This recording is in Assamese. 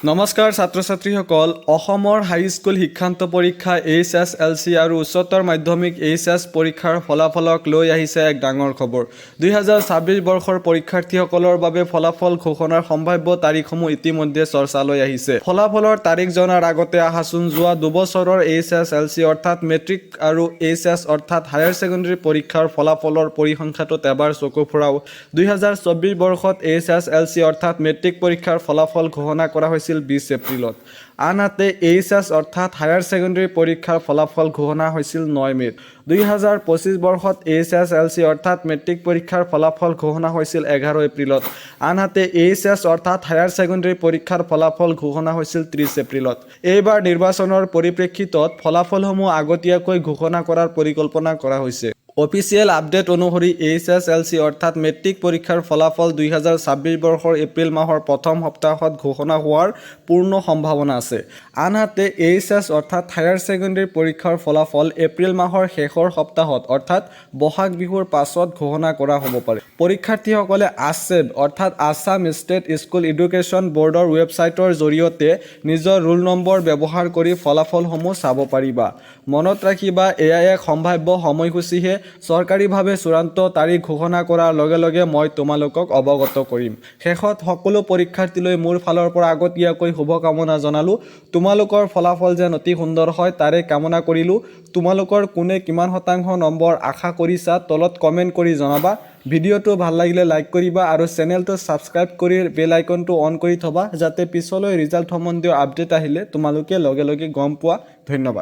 নমস্কাৰ ছাত্ৰ ছাত্ৰীসকল অসমৰ হাইস্কুল শিক্ষান্ত পৰীক্ষা HSLC আৰু উচ্চতৰ মাধ্যমিক HS পৰীক্ষাৰ ফলাফলক লৈ আহিছে এক ডাঙৰ খবৰ 2026 বৰ্ষৰ পৰীক্ষাৰ্থীসকলৰ বাবে ফলাফল ঘোষণাৰ সম্ভাৱ্য তাৰিখসমূহ ইতিমধ্যে চৰ্চালৈ আহিছে ফলাফলৰ তাৰিখ জনাৰ আগতে আহাচোন যোৱা দুবছৰৰ HSLC অৰ্থাৎ মেট্ৰিক আৰু HS অৰ্থাৎ হায়াৰ সেকেন্ডাৰী পৰীক্ষাৰ ফলাফলৰ পৰিসংখ্যাটোত এবাৰ চকু ফুৰাও 2024 বৰ্ষত HSLC অৰ্থাৎ মেট্ৰিক পৰীক্ষাৰ ফলাফল ঘোষণা কৰা হৈছিল 20 এপ্ৰিলত আনহাতে HS অৰ্থাৎ হায়াৰ সেকেন্ডাৰী পৰীক্ষাৰ ফলাফল ঘোষণা হৈছিল 9 মেত 2025 বৰ্ষত HSLC অৰ্থাৎ মেট্ৰিক পৰীক্ষাৰ ফলাফল ঘোষণা হৈছিল 11 এপ্ৰিলত আনহাতে HS অৰ্থাৎ হায়াৰ সেকেন্ডাৰী পৰীক্ষাৰ ফলাফল ঘোষণা হৈছিল 30 এপ্ৰিলত এইবাৰ নিৰ্বাচনৰ পৰিপ্ৰেক্ষিতত ফলাফলসমূহ আগতীয়াকৈ ঘোষণা কৰাৰ পৰিকল্পনা কৰা হৈছে অফিচিয়েল আপডেট অনুসৰি HSLC অৰ্থাৎ মেট্ৰিক পৰীক্ষাৰ ফলাফল 2026 বৰ্ষৰ এপ্ৰিল মাহৰ প্ৰথম সপ্তাহত ঘোষণা হোৱাৰ পূৰ্ণ সম্ভাৱনা আছে আনহাতে HS অৰ্থাৎ হায়াৰ সেকেন্ডাৰী পৰীক্ষাৰ ফলাফল এপ্ৰিল মাহৰ শেষৰ সপ্তাহত অৰ্থাৎ বহাগ বিহুৰ পাছত ঘোষণা কৰা হ'ব পাৰে পৰীক্ষাৰ্থীসকলে ASCEB অৰ্থাৎ আসাম ষ্টেট স্কুল এডুকেশ্যন বৰ্ডৰ ৱেবছাইটৰ জৰিয়তে নিজৰ ৰোল নম্বৰ ব্যৱহাৰ কৰি ফলাফলসমূহ চাব পাৰিবা মনত ৰাখিবা এয়া এক সম্ভাৱ্য সময়সূচীহে চৰকাৰীভাৱে চূড়ান্ত তাৰিখ ঘোষণা কৰাৰ লগে লগে মই তোমালোকক অৱগত কৰিম শেষত সকলো পৰীক্ষাৰ্থীলৈ মোৰ ফালৰ পৰা আগতীয়াকৈ শুভকামনা জনালো তোমালোকৰ ফলাফল যেন অতি সুন্দৰ হয় তাৰে কামনা কৰিলো তোমালোকৰ কোনে কিমান শতাংশ নম্বৰ আশা কৰিছা তলত কমেন্ট কৰি জনাবা ভিডিঅটো ভাল লাগিলে লাইক কৰিবা আৰু চেনেলটো সাবস্ক্ৰাইব কৰি বেল আইকনটো অন কৰি থবা যাতে পিছলৈ ৰিজাল্ট সম্বন্ধীয় আপডেট আহিলে তোমালোকে লগে লগে গম পোৱা ধন্যবাদ